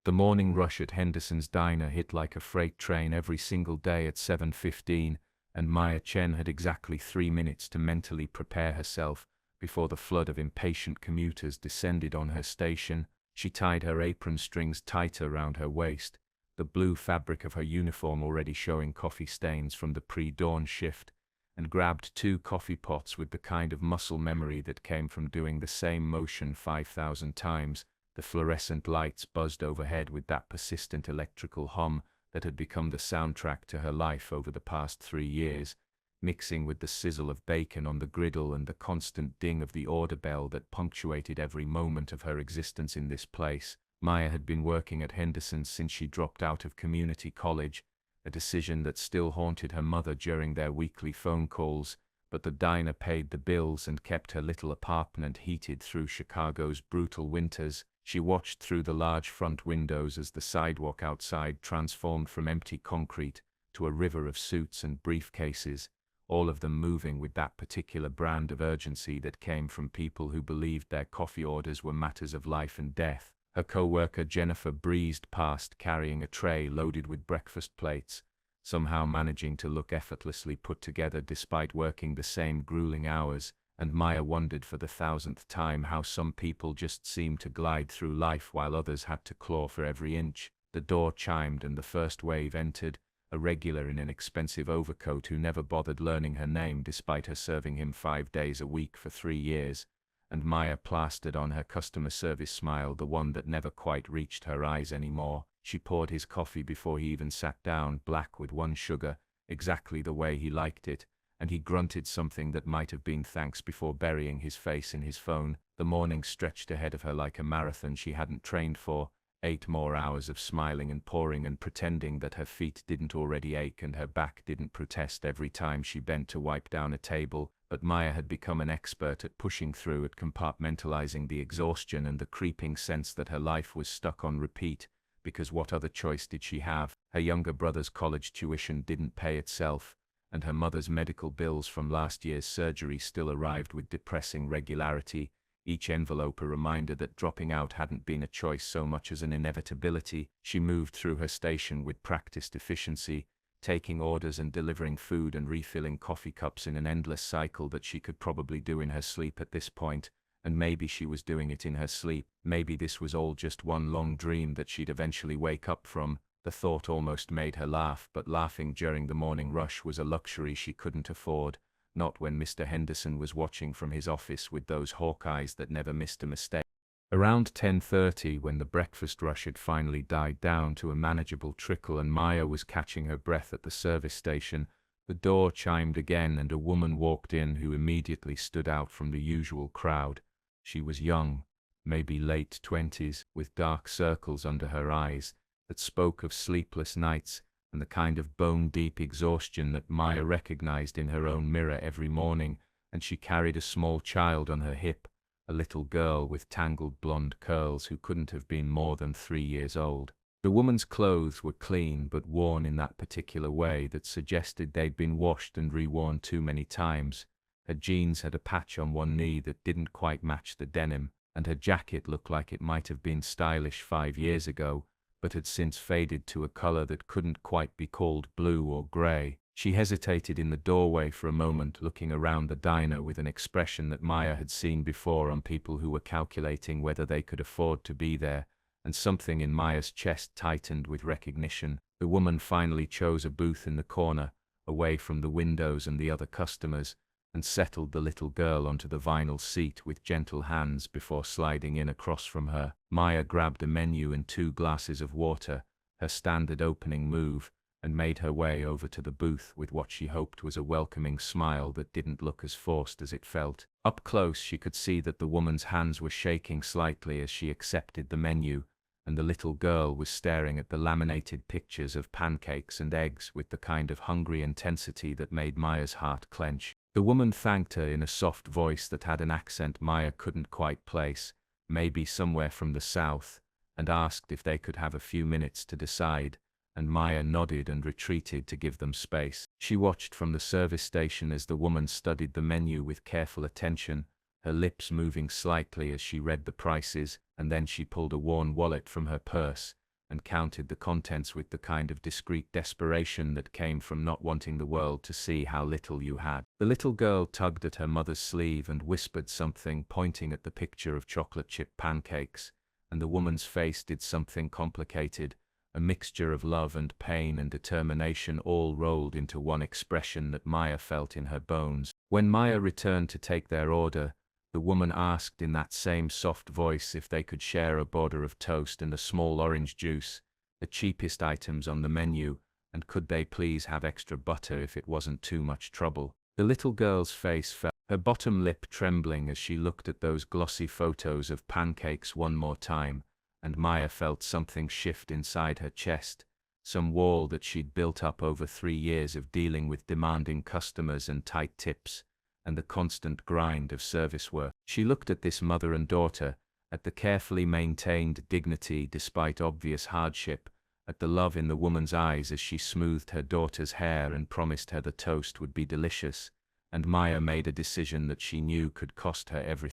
The morning rush at Henderson's diner hit like a freight train every single day at 7:15, and Maya Chen had exactly 3 minutes to mentally prepare herself before the flood of impatient commuters descended on her station. She tied her apron strings tighter round her waist, the blue fabric of her uniform already showing coffee stains from the pre-dawn shift, and grabbed 2 coffee pots with the kind of muscle memory that came from doing the same motion 5,000 times. The fluorescent lights buzzed overhead with that persistent electrical hum that had become the soundtrack to her life over the past 3 years, mixing with the sizzle of bacon on the griddle and the constant ding of the order bell that punctuated every moment of her existence in this place. Maya had been working at Henderson's since she dropped out of community college, a decision that still haunted her mother during their weekly phone calls, but the diner paid the bills and kept her little apartment heated through Chicago's brutal winters. She watched through the large front windows as the sidewalk outside transformed from empty concrete to a river of suits and briefcases, all of them moving with that particular brand of urgency that came from people who believed their coffee orders were matters of life and death. Her co-worker Jennifer breezed past carrying a tray loaded with breakfast plates, somehow managing to look effortlessly put together despite working the same grueling hours, and Maya wondered for the 1,000th time how some people just seemed to glide through life while others had to claw for every inch. The door chimed and the first wave entered, a regular in an expensive overcoat who never bothered learning her name despite her serving him 5 days a week for 3 years, and Maya plastered on her customer service smile, the one that never quite reached her eyes anymore. She poured his coffee before he even sat down, black with 1 sugar, exactly the way he liked it, and he grunted something that might have been thanks before burying his face in his phone. The morning stretched ahead of her like a marathon she hadn't trained for, 8 more hours of smiling and pouring and pretending that her feet didn't already ache and her back didn't protest every time she bent to wipe down a table. But Maya had become an expert at pushing through, at compartmentalizing the exhaustion and the creeping sense that her life was stuck on repeat, because what other choice did she have? Her younger brother's college tuition didn't pay itself, and her mother's medical bills from last year's surgery still arrived with depressing regularity, each envelope a reminder that dropping out hadn't been a choice so much as an inevitability. She moved through her station with practiced efficiency, taking orders and delivering food and refilling coffee cups in an endless cycle that she could probably do in her sleep at this point, and maybe she was doing it in her sleep. Maybe this was all just one long dream that she'd eventually wake up from. The thought almost made her laugh, but laughing during the morning rush was a luxury she couldn't afford, not when Mr. Henderson was watching from his office with those hawk eyes that never missed a mistake. Around 10:30, when the breakfast rush had finally died down to a manageable trickle and Maya was catching her breath at the service station, the door chimed again and a woman walked in who immediately stood out from the usual crowd. She was young, maybe late 20s, with dark circles under her eyes that spoke of sleepless nights and the kind of bone-deep exhaustion that Maya recognized in her own mirror every morning, and she carried a small child on her hip, a little girl with tangled blonde curls who couldn't have been more than 3 years old. The woman's clothes were clean but worn in that particular way that suggested they'd been washed and reworn too many times. Her jeans had a patch on one knee that didn't quite match the denim, and her jacket looked like it might have been stylish 5 years ago, but had since faded to a color that couldn't quite be called blue or gray. She hesitated in the doorway for a moment, looking around the diner with an expression that Maya had seen before on people who were calculating whether they could afford to be there, and something in Maya's chest tightened with recognition. The woman finally chose a booth in the corner, away from the windows and the other customers, and settled the little girl onto the vinyl seat with gentle hands before sliding in across from her. Maya grabbed a menu and 2 glasses of water, her standard opening move, and made her way over to the booth with what she hoped was a welcoming smile that didn't look as forced as it felt. Up close she could see that the woman's hands were shaking slightly as she accepted the menu, and the little girl was staring at the laminated pictures of pancakes and eggs with the kind of hungry intensity that made Maya's heart clench. The woman thanked her in a soft voice that had an accent Maya couldn't quite place, maybe somewhere from the south, and asked if they could have a few minutes to decide, and Maya nodded and retreated to give them space. She watched from the service station as the woman studied the menu with careful attention, her lips moving slightly as she read the prices, and then she pulled a worn wallet from her purse and counted the contents with the kind of discreet desperation that came from not wanting the world to see how little you had. The little girl tugged at her mother's sleeve and whispered something, pointing at the picture of chocolate chip pancakes, and the woman's face did something complicated, a mixture of love and pain and determination all rolled into one expression that Maya felt in her bones. When Maya returned to take their order, the woman asked in that same soft voice if they could share a border of toast and a small orange juice, the cheapest items on the menu, and could they please have extra butter if it wasn't too much trouble. The little girl's face fell, her bottom lip trembling as she looked at those glossy photos of pancakes one more time, and Maya felt something shift inside her chest, some wall that she'd built up over 3 years of dealing with demanding customers and tight tips, and the constant grind of service work. She looked at this mother and daughter, at the carefully maintained dignity despite obvious hardship, at the love in the woman's eyes as she smoothed her daughter's hair and promised her the toast would be delicious, and Maya made a decision that she knew could cost her everything.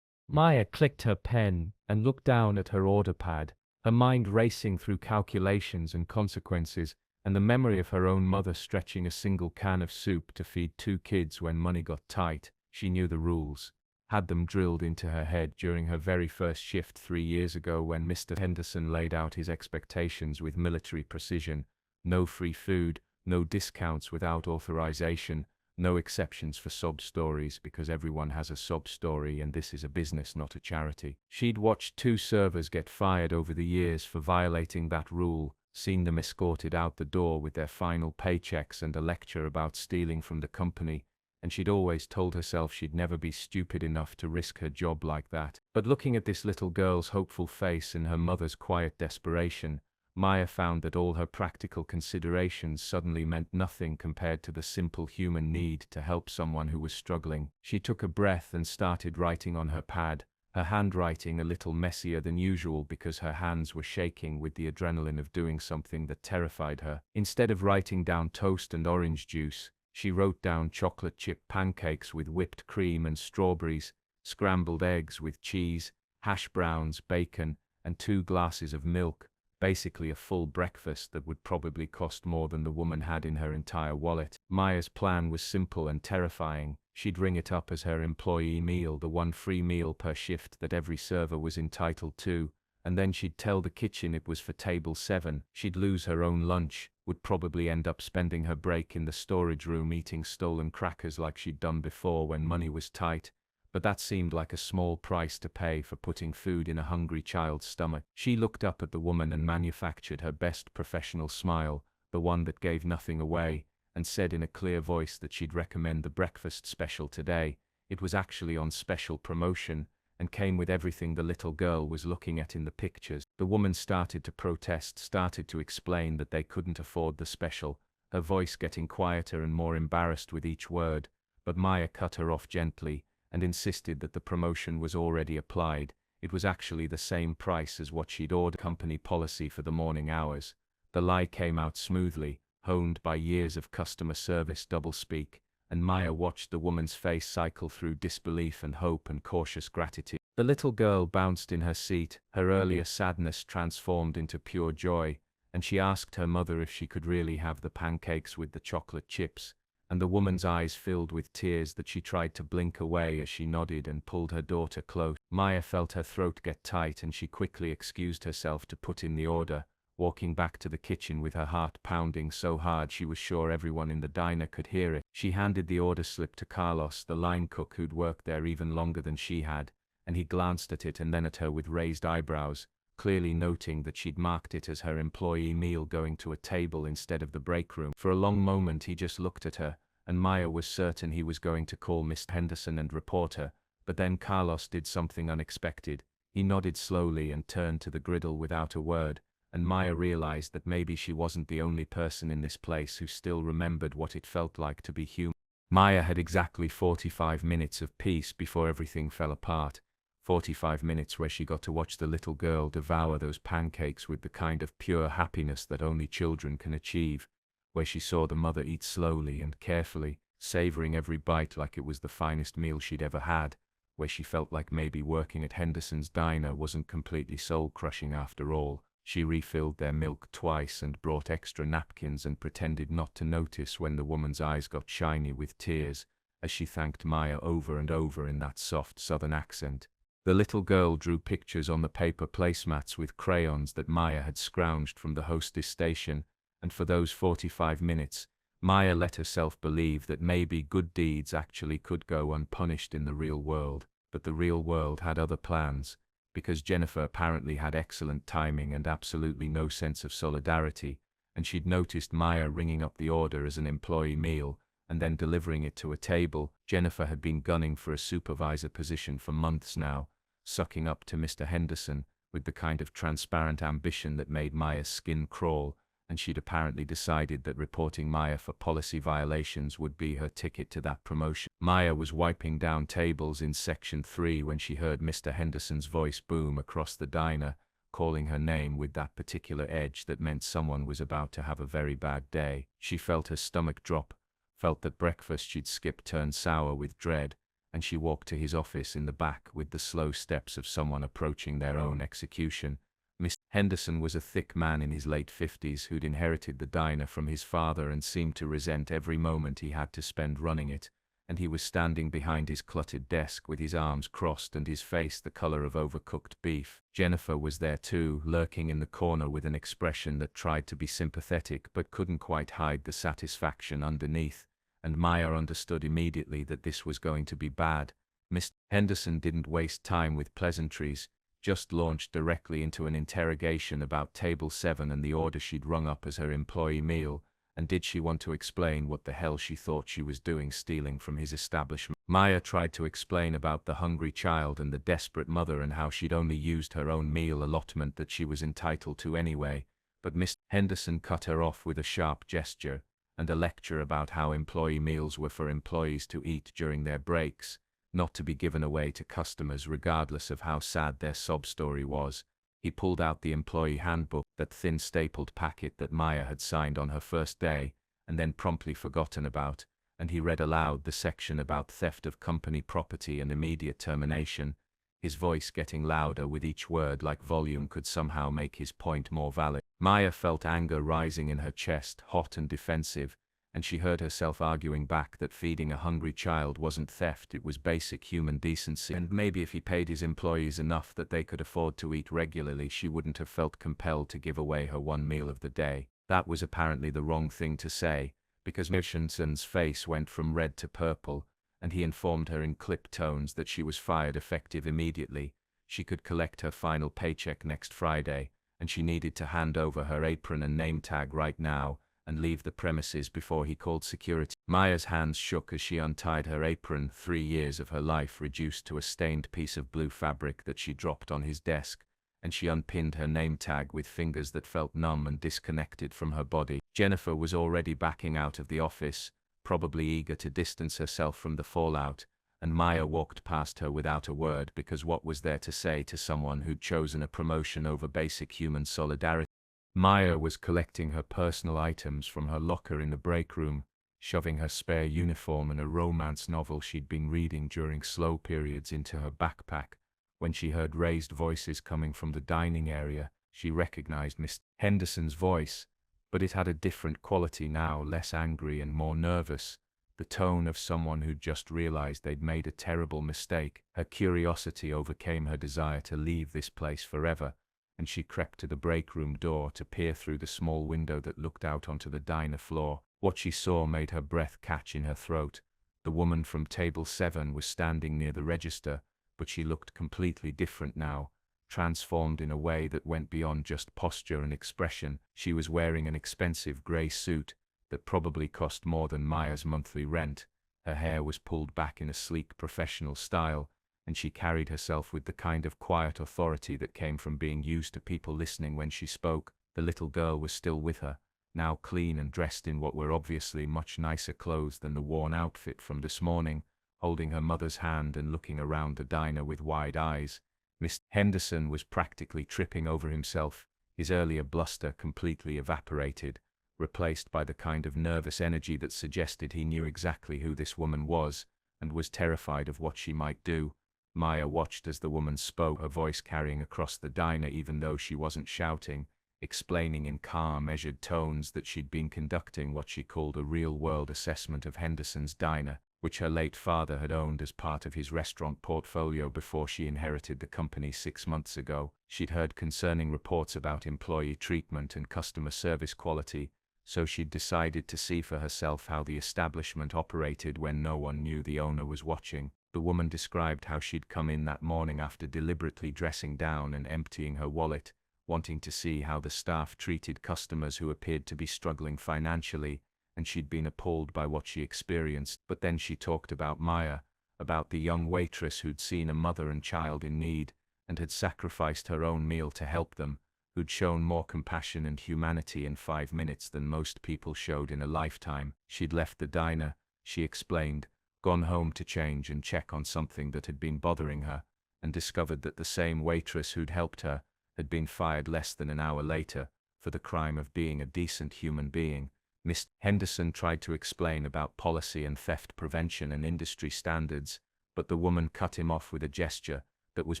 Maya clicked her pen and looked down at her order pad, her mind racing through calculations and consequences, and the memory of her own mother stretching a single can of soup to feed 2 kids when money got tight. She knew the rules, had them drilled into her head during her very first shift 3 years ago when Mr. Henderson laid out his expectations with military precision: no free food, no discounts without authorization, no exceptions for sob stories because everyone has a sob story and this is a business, not a charity. She'd watched 2 servers get fired over the years for violating that rule, seen them escorted out the door with their final paychecks and a lecture about stealing from the company, and she'd always told herself she'd never be stupid enough to risk her job like that. But looking at this little girl's hopeful face and her mother's quiet desperation, Maya found that all her practical considerations suddenly meant nothing compared to the simple human need to help someone who was struggling. She took a breath and started writing on her pad, her handwriting a little messier than usual because her hands were shaking with the adrenaline of doing something that terrified her. Instead of writing down toast and orange juice, she wrote down chocolate chip pancakes with whipped cream and strawberries, scrambled eggs with cheese, hash browns, bacon, and 2 glasses of milk. Basically a full breakfast that would probably cost more than the woman had in her entire wallet. Maya's plan was simple and terrifying. She'd ring it up as her employee meal, the 1 free meal per shift that every server was entitled to, and then she'd tell the kitchen it was for table 7. She'd lose her own lunch, would probably end up spending her break in the storage room eating stolen crackers like she'd done before when money was tight, but that seemed like a small price to pay for putting food in a hungry child's stomach. She looked up at the woman and manufactured her best professional smile, the one that gave nothing away, and said in a clear voice that she'd recommend the breakfast special today. It was actually on special promotion, and came with everything the little girl was looking at in the pictures. The woman started to protest, started to explain that they couldn't afford the special, her voice getting quieter and more embarrassed with each word, but Maya cut her off gently, and insisted that the promotion was already applied. It was actually the same price as what she'd ordered. Company policy for the morning hours. The lie came out smoothly, honed by years of customer service doublespeak, and Maya watched the woman's face cycle through disbelief and hope and cautious gratitude. The little girl bounced in her seat, her earlier sadness transformed into pure joy, and she asked her mother if she could really have the pancakes with the chocolate chips, and the woman's eyes filled with tears that she tried to blink away as she nodded and pulled her daughter close. Maya felt her throat get tight and she quickly excused herself to put in the order, walking back to the kitchen with her heart pounding so hard she was sure everyone in the diner could hear it. She handed the order slip to Carlos, the line cook who'd worked there even longer than she had, and he glanced at it and then at her with raised eyebrows, clearly noting that she'd marked it as her employee meal going to a table instead of the break room. For a long moment he just looked at her, and Maya was certain he was going to call Mr. Henderson and report her, but then Carlos did something unexpected. He nodded slowly and turned to the griddle without a word, and Maya realized that maybe she wasn't the only person in this place who still remembered what it felt like to be human. Maya had exactly 45 minutes of peace before everything fell apart. 45 minutes where she got to watch the little girl devour those pancakes with the kind of pure happiness that only children can achieve, where she saw the mother eat slowly and carefully, savoring every bite like it was the finest meal she'd ever had, where she felt like maybe working at Henderson's diner wasn't completely soul-crushing after all. She refilled their milk twice and brought extra napkins and pretended not to notice when the woman's eyes got shiny with tears, as she thanked Maya over and over in that soft southern accent. The little girl drew pictures on the paper placemats with crayons that Maya had scrounged from the hostess station, and for those 45 minutes, Maya let herself believe that maybe good deeds actually could go unpunished in the real world, but the real world had other plans, because Jennifer apparently had excellent timing and absolutely no sense of solidarity, and she'd noticed Maya ringing up the order as an employee meal, and then delivering it to a table. Jennifer had been gunning for a supervisor position for months now, sucking up to Mr. Henderson, with the kind of transparent ambition that made Maya's skin crawl, and she'd apparently decided that reporting Maya for policy violations would be her ticket to that promotion. Maya was wiping down tables in Section 3 when she heard Mr. Henderson's voice boom across the diner, calling her name with that particular edge that meant someone was about to have a very bad day. She felt her stomach drop, felt that breakfast she'd skipped turned sour with dread, and she walked to his office in the back with the slow steps of someone approaching their own execution. Mr. Henderson was a thick man in his late 50s who'd inherited the diner from his father and seemed to resent every moment he had to spend running it, and he was standing behind his cluttered desk with his arms crossed and his face the color of overcooked beef. Jennifer was there too, lurking in the corner with an expression that tried to be sympathetic but couldn't quite hide the satisfaction underneath, and Maya understood immediately that this was going to be bad. Mr. Henderson didn't waste time with pleasantries, just launched directly into an interrogation about Table 7 and the order she'd rung up as her employee meal, and did she want to explain what the hell she thought she was doing stealing from his establishment. Maya tried to explain about the hungry child and the desperate mother and how she'd only used her own meal allotment that she was entitled to anyway, but Mr. Henderson cut her off with a sharp gesture, and a lecture about how employee meals were for employees to eat during their breaks, not to be given away to customers regardless of how sad their sob story was. He pulled out the employee handbook, that thin stapled packet that Maya had signed on her first day, and then promptly forgotten about, and he read aloud the section about theft of company property and immediate termination, his voice getting louder with each word like volume could somehow make his point more valid. Maya felt anger rising in her chest, hot and defensive, and she heard herself arguing back that feeding a hungry child wasn't theft, it was basic human decency, and maybe if he paid his employees enough that they could afford to eat regularly, she wouldn't have felt compelled to give away her one meal of the day. That was apparently the wrong thing to say, because Murchison's face went from red to purple, and he informed her in clipped tones that she was fired effective immediately. She could collect her final paycheck next Friday, and she needed to hand over her apron and name tag right now, and leave the premises before he called security. Maya's hands shook as she untied her apron, 3 years of her life reduced to a stained piece of blue fabric that she dropped on his desk, and she unpinned her name tag with fingers that felt numb and disconnected from her body. Jennifer was already backing out of the office, probably eager to distance herself from the fallout, and Maya walked past her without a word because what was there to say to someone who'd chosen a promotion over basic human solidarity? Maya was collecting her personal items from her locker in the break room, shoving her spare uniform and a romance novel she'd been reading during slow periods into her backpack, when she heard raised voices coming from the dining area. She recognized Mr. Henderson's voice, but it had a different quality now, less angry and more nervous, the tone of someone who'd just realized they'd made a terrible mistake. Her curiosity overcame her desire to leave this place forever, and she crept to the break room door to peer through the small window that looked out onto the diner floor. What she saw made her breath catch in her throat. The woman from Table 7 was standing near the register, but she looked completely different now, transformed in a way that went beyond just posture and expression. She was wearing an expensive grey suit that probably cost more than Maya's monthly rent. Her hair was pulled back in a sleek professional style, and she carried herself with the kind of quiet authority that came from being used to people listening when she spoke. The little girl was still with her, now clean and dressed in what were obviously much nicer clothes than the worn outfit from this morning, holding her mother's hand and looking around the diner with wide eyes. Mr. Henderson was practically tripping over himself, his earlier bluster completely evaporated, replaced by the kind of nervous energy that suggested he knew exactly who this woman was, and was terrified of what she might do. Maya watched as the woman spoke, her voice carrying across the diner even though she wasn't shouting. explaining in calm, measured tones that she'd been conducting what she called a real-world assessment of Henderson's diner, which her late father had owned as part of his restaurant portfolio before she inherited the company 6 months ago. She'd heard concerning reports about employee treatment and customer service quality, so she'd decided to see for herself how the establishment operated when no one knew the owner was watching. The woman described how she'd come in that morning after deliberately dressing down and emptying her wallet, wanting to see how the staff treated customers who appeared to be struggling financially, and she'd been appalled by what she experienced. But then she talked about Maya, about the young waitress who'd seen a mother and child in need, and had sacrificed her own meal to help them, who'd shown more compassion and humanity in 5 minutes than most people showed in a lifetime. She'd left the diner, she explained, gone home to change and check on something that had been bothering her, and discovered that the same waitress who'd helped her had been fired less than an hour later for the crime of being a decent human being. Miss Henderson tried to explain about policy and theft prevention and industry standards, but the woman cut him off with a gesture that was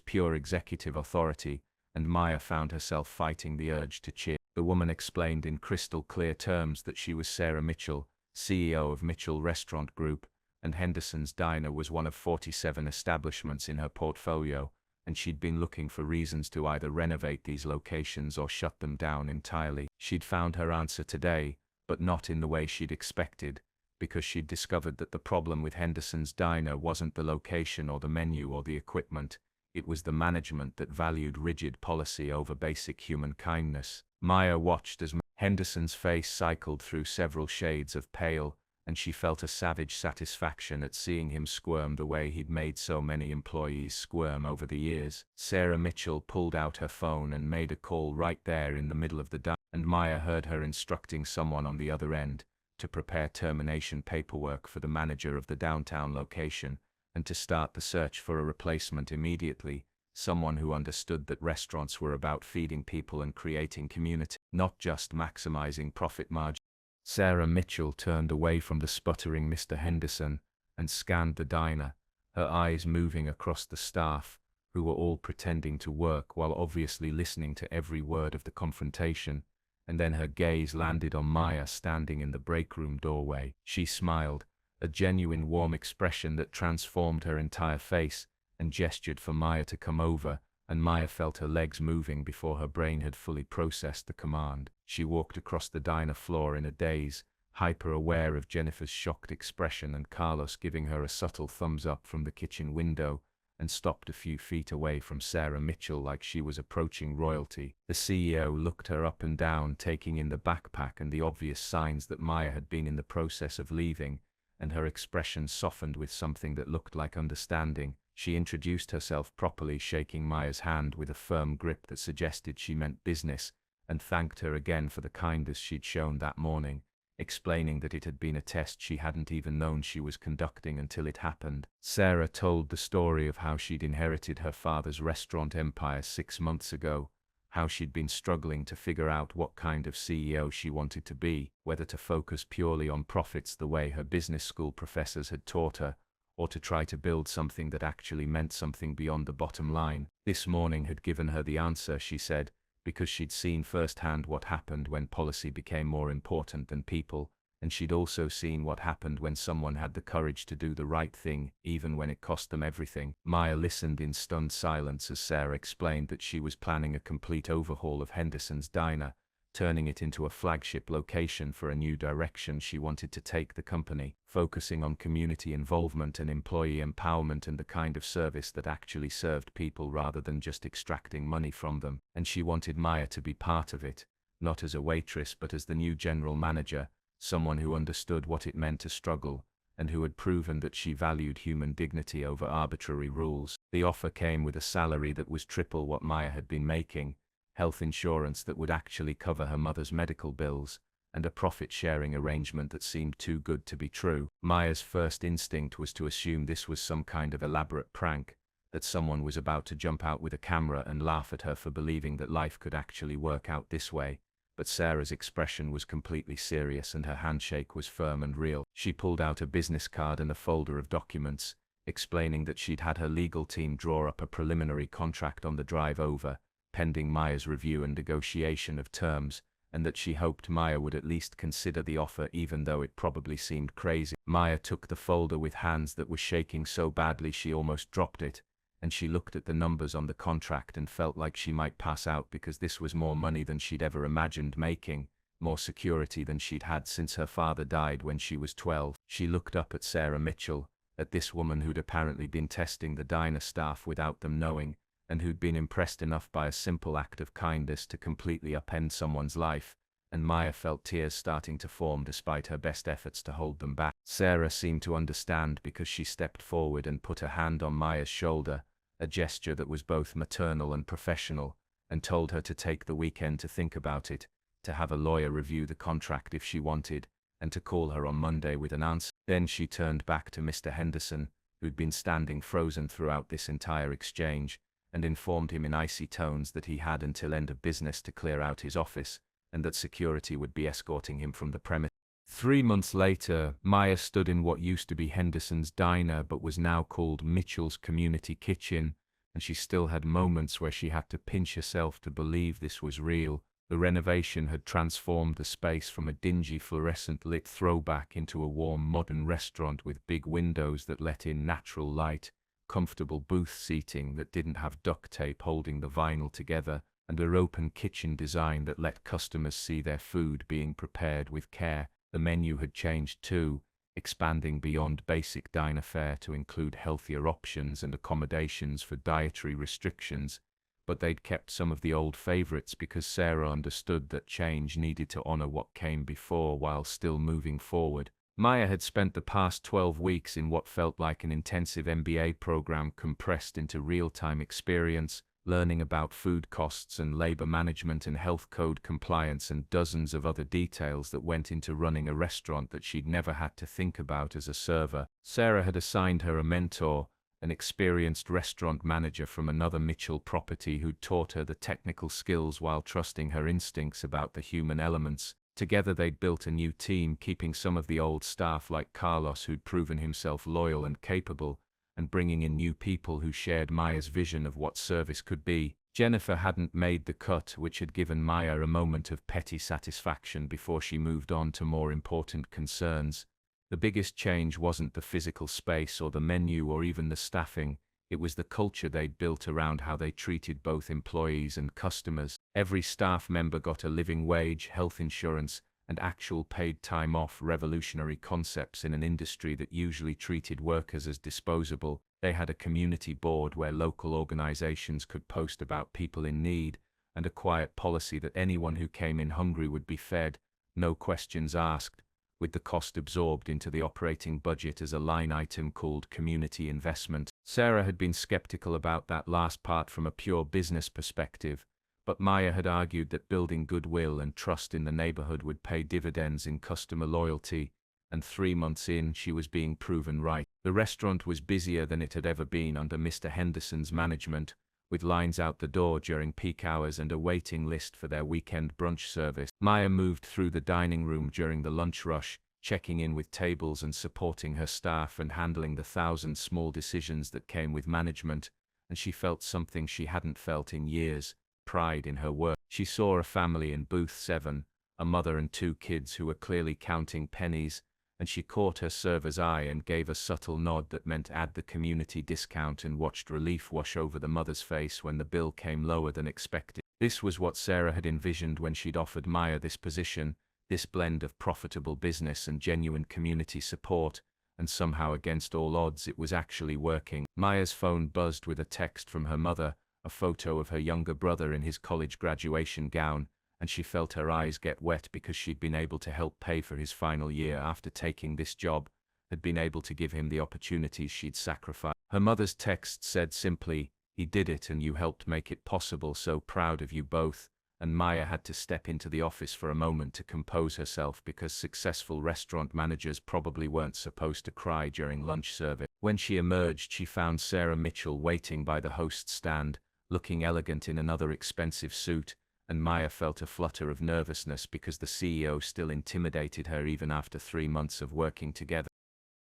pure executive authority, and Maya found herself fighting the urge to cheer. The woman explained in crystal clear terms that she was Sarah Mitchell, CEO of Mitchell Restaurant Group, and Henderson's Diner was one of 47 establishments in her portfolio, and she'd been looking for reasons to either renovate these locations or shut them down entirely. She'd found her answer today, but not in the way she'd expected, because she'd discovered that the problem with Henderson's Diner wasn't the location or the menu or the equipment, it was the management that valued rigid policy over basic human kindness. Maya watched as Henderson's face cycled through several shades of pale, and she felt a savage satisfaction at seeing him squirm the way he'd made so many employees squirm over the years. Sarah Mitchell pulled out her phone and made a call right there in the middle of the diner, and Maya heard her instructing someone on the other end to prepare termination paperwork for the manager of the downtown location, and to start the search for a replacement immediately, someone who understood that restaurants were about feeding people and creating community, not just maximizing profit margin. Sarah Mitchell turned away from the sputtering Mr. Henderson and scanned the diner, her eyes moving across the staff, who were all pretending to work while obviously listening to every word of the confrontation, and then her gaze landed on Maya standing in the break room doorway. She smiled, a genuine warm expression that transformed her entire face, and gestured for Maya to come over, and Maya felt her legs moving before her brain had fully processed the command. She walked across the diner floor in a daze, hyper-aware of Jennifer's shocked expression and Carlos giving her a subtle thumbs up from the kitchen window, and stopped a few feet away from Sarah Mitchell like she was approaching royalty. The CEO looked her up and down, taking in the backpack and the obvious signs that Maya had been in the process of leaving, and her expression softened with something that looked like understanding. She introduced herself properly, shaking Maya's hand with a firm grip that suggested she meant business, and thanked her again for the kindness she'd shown that morning, explaining that it had been a test she hadn't even known she was conducting until it happened. Sarah told the story of how she'd inherited her father's restaurant empire 6 months ago, how she'd been struggling to figure out what kind of CEO she wanted to be, whether to focus purely on profits the way her business school professors had taught her, or to try to build something that actually meant something beyond the bottom line. This morning had given her the answer, she said, because she'd seen firsthand what happened when policy became more important than people, and she'd also seen what happened when someone had the courage to do the right thing, even when it cost them everything. Maya listened in stunned silence as Sarah explained that she was planning a complete overhaul of Henderson's Diner, turning it into a flagship location for a new direction she wanted to take the company, focusing on community involvement and employee empowerment and the kind of service that actually served people rather than just extracting money from them. And she wanted Maya to be part of it, not as a waitress but as the new general manager, someone who understood what it meant to struggle, and who had proven that she valued human dignity over arbitrary rules. The offer came with a salary that was triple what Maya had been making, health insurance that would actually cover her mother's medical bills, and a profit-sharing arrangement that seemed too good to be true. Maya's first instinct was to assume this was some kind of elaborate prank, that someone was about to jump out with a camera and laugh at her for believing that life could actually work out this way. But Sarah's expression was completely serious and her handshake was firm and real. She pulled out a business card and a folder of documents, explaining that she'd had her legal team draw up a preliminary contract on the drive over, pending Maya's review and negotiation of terms, and that she hoped Maya would at least consider the offer even though it probably seemed crazy. Maya took the folder with hands that were shaking so badly she almost dropped it, and she looked at the numbers on the contract and felt like she might pass out because this was more money than she'd ever imagined making, more security than she'd had since her father died when she was 12. She looked up at Sarah Mitchell, at this woman who'd apparently been testing the diner staff without them knowing, and who'd been impressed enough by a simple act of kindness to completely upend someone's life, and Maya felt tears starting to form despite her best efforts to hold them back. Sarah seemed to understand because she stepped forward and put a hand on Maya's shoulder, a gesture that was both maternal and professional, and told her to take the weekend to think about it, to have a lawyer review the contract if she wanted, and to call her on Monday with an answer. Then she turned back to Mr. Henderson, who'd been standing frozen throughout this entire exchange, and informed him in icy tones that he had until end of business to clear out his office, and that security would be escorting him from the premise. 3 months later, Maya stood in what used to be Henderson's diner but was now called Mitchell's Community Kitchen, and she still had moments where she had to pinch herself to believe this was real. The renovation had transformed the space from a dingy fluorescent-lit throwback into a warm modern restaurant with big windows that let in natural light, comfortable booth seating that didn't have duct tape holding the vinyl together, and an open kitchen design that let customers see their food being prepared with care. The menu had changed too, expanding beyond basic diner fare to include healthier options and accommodations for dietary restrictions, but they'd kept some of the old favorites because Sarah understood that change needed to honor what came before while still moving forward. Maya had spent the past 12 weeks in what felt like an intensive MBA program compressed into real-time experience, learning about food costs and labor management and health code compliance and dozens of other details that went into running a restaurant that she'd never had to think about as a server. Sarah had assigned her a mentor, an experienced restaurant manager from another Mitchell property who'd taught her the technical skills while trusting her instincts about the human elements. Together they'd built a new team, keeping some of the old staff like Carlos, who'd proven himself loyal and capable, and bringing in new people who shared Maya's vision of what service could be. Jennifer hadn't made the cut, which had given Maya a moment of petty satisfaction before she moved on to more important concerns. The biggest change wasn't the physical space or the menu or even the staffing, it was the culture they'd built around how they treated both employees and customers. Every staff member got a living wage, health insurance, and actual paid time off, revolutionary concepts in an industry that usually treated workers as disposable. They had a community board where local organizations could post about people in need, and a quiet policy that anyone who came in hungry would be fed, no questions asked, with the cost absorbed into the operating budget as a line item called community investment. Sarah had been skeptical about that last part from a pure business perspective, but Maya had argued that building goodwill and trust in the neighborhood would pay dividends in customer loyalty, and 3 months in, she was being proven right. The restaurant was busier than it had ever been under Mr. Henderson's management, with lines out the door during peak hours and a waiting list for their weekend brunch service. Maya moved through the dining room during the lunch rush, checking in with tables and supporting her staff and handling the 1,000 small decisions that came with management, and she felt something she hadn't felt in years: pride in her work. She saw a family in booth 7, a mother and 2 kids who were clearly counting pennies, and she caught her server's eye and gave a subtle nod that meant add the community discount, and watched relief wash over the mother's face when the bill came lower than expected. This was what Sarah had envisioned when she'd offered Maya this position, this blend of profitable business and genuine community support, and somehow against all odds it was actually working. Maya's phone buzzed with a text from her mother, a photo of her younger brother in his college graduation gown, and she felt her eyes get wet because she'd been able to help pay for his final year after taking this job, had been able to give him the opportunities she'd sacrificed. Her mother's text said simply, "He did it and you helped make it possible, so proud of you both," and Maya had to step into the office for a moment to compose herself because successful restaurant managers probably weren't supposed to cry during lunch service. When she emerged, she found Sarah Mitchell waiting by the host's stand, looking elegant in another expensive suit, and Maya felt a flutter of nervousness because the CEO still intimidated her even after 3 months of working together.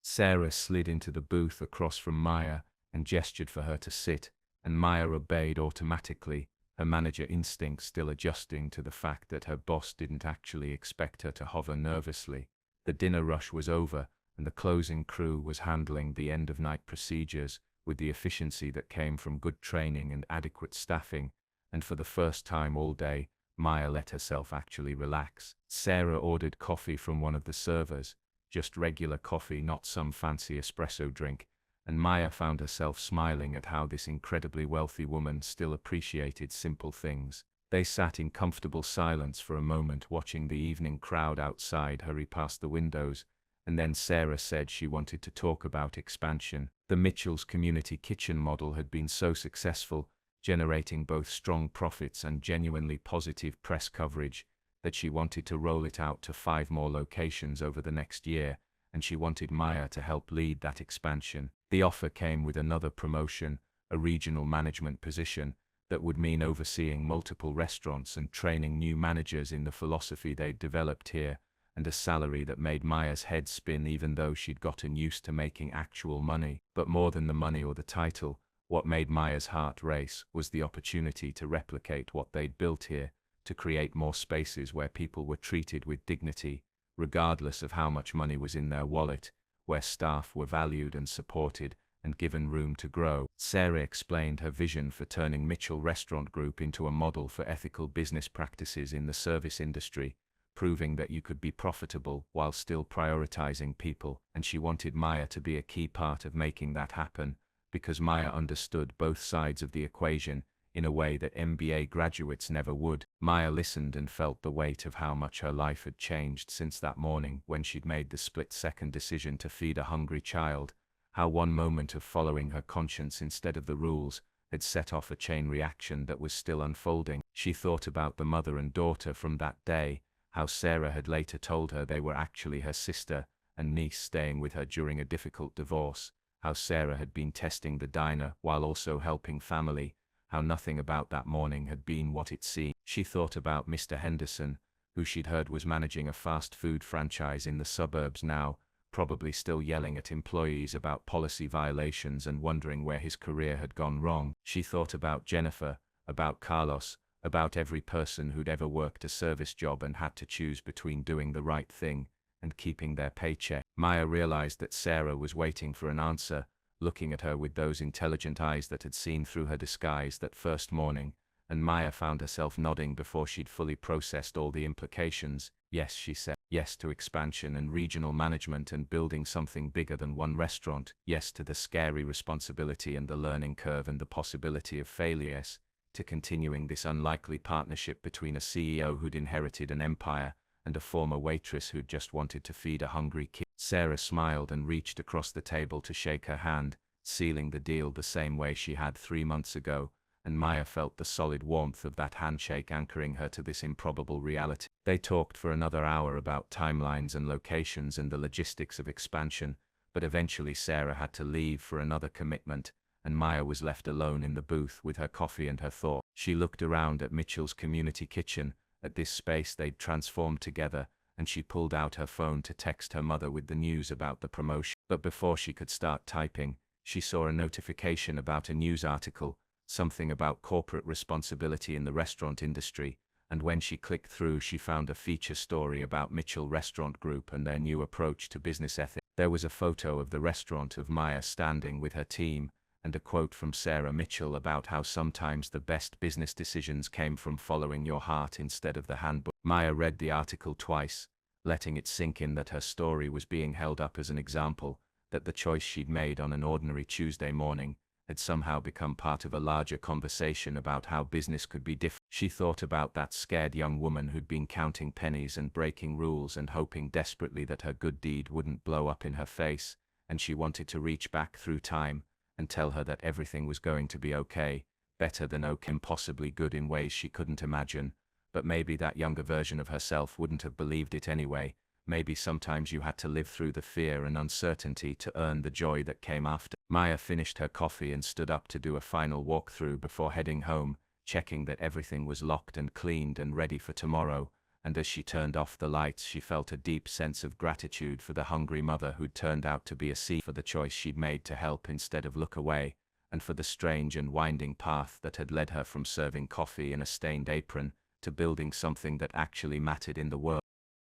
Sarah slid into the booth across from Maya and gestured for her to sit, and Maya obeyed automatically, her manager instinct still adjusting to the fact that her boss didn't actually expect her to hover nervously. The dinner rush was over, and the closing crew was handling the end-of-night procedures with the efficiency that came from good training and adequate staffing, and for the first time all day, Maya let herself actually relax. Sarah ordered coffee from one of the servers, just regular coffee, not some fancy espresso drink, and Maya found herself smiling at how this incredibly wealthy woman still appreciated simple things. They sat in comfortable silence for a moment, watching the evening crowd outside hurry past the windows, and then Sarah said she wanted to talk about expansion. The Mitchell's community kitchen model had been so successful, generating both strong profits and genuinely positive press coverage, that she wanted to roll it out to 5 more locations over the next year, and she wanted Maya to help lead that expansion. The offer came with another promotion, a regional management position, that would mean overseeing multiple restaurants and training new managers in the philosophy they'd developed here, and a salary that made Maya's head spin even though she'd gotten used to making actual money. But more than the money or the title, what made Maya's heart race was the opportunity to replicate what they'd built here, to create more spaces where people were treated with dignity, regardless of how much money was in their wallet, where staff were valued and supported and given room to grow. Sarah explained her vision for turning Mitchell Restaurant Group into a model for ethical business practices in the service industry, proving that you could be profitable while still prioritizing people, and she wanted Maya to be a key part of making that happen, because Maya understood both sides of the equation in a way that MBA graduates never would. Maya listened and felt the weight of how much her life had changed since that morning when she'd made the split-second decision to feed a hungry child, how one moment of following her conscience instead of the rules had set off a chain reaction that was still unfolding. She thought about the mother and daughter from that day, how Sarah had later told her they were actually her sister and niece staying with her during a difficult divorce, how Sarah had been testing the diner while also helping family, how nothing about that morning had been what it seemed. She thought about Mr. Henderson, who she'd heard was managing a fast food franchise in the suburbs now, probably still yelling at employees about policy violations and wondering where his career had gone wrong. She thought about Jennifer, about Carlos, about every person who'd ever worked a service job and had to choose between doing the right thing and keeping their paycheck. Maya realized that Sarah was waiting for an answer, looking at her with those intelligent eyes that had seen through her disguise that first morning, and Maya found herself nodding before she'd fully processed all the implications. Yes, she said. Yes to expansion and regional management and building something bigger than one restaurant. Yes to the scary responsibility and the learning curve and the possibility of failure. Yes to continuing this unlikely partnership between a CEO who'd inherited an empire and a former waitress who'd just wanted to feed a hungry kid. Sarah smiled and reached across the table to shake her hand, sealing the deal the same way she had 3 months ago, and Maya felt the solid warmth of that handshake anchoring her to this improbable reality. They talked for another hour about timelines and locations and the logistics of expansion, but eventually Sarah had to leave for another commitment, and Maya was left alone in the booth with her coffee and her thoughts. She looked around at Mitchell's community kitchen, at this space they'd transformed together, and she pulled out her phone to text her mother with the news about the promotion. But before she could start typing, she saw a notification about a news article, something about corporate responsibility in the restaurant industry, and when she clicked through she found a feature story about Mitchell Restaurant Group and their new approach to business ethics. There was a photo of the restaurant of Maya standing with her team, and a quote from Sarah Mitchell about how sometimes the best business decisions came from following your heart instead of the handbook. Maya read the article twice, letting it sink in that her story was being held up as an example, that the choice she'd made on an ordinary Tuesday morning had somehow become part of a larger conversation about how business could be different. She thought about that scared young woman who'd been counting pennies and breaking rules and hoping desperately that her good deed wouldn't blow up in her face, and she wanted to reach back through time and tell her that everything was going to be okay, better than okay, impossibly good in ways she couldn't imagine, but maybe that younger version of herself wouldn't have believed it anyway. Maybe sometimes you had to live through the fear and uncertainty to earn the joy that came after. Maya finished her coffee and stood up to do a final walkthrough before heading home, checking that everything was locked and cleaned and ready for tomorrow, and as she turned off the lights she felt a deep sense of gratitude for the hungry mother who'd turned out to be a seed, for the choice she'd made to help instead of look away, and for the strange and winding path that had led her from serving coffee in a stained apron to building something that actually mattered in the world.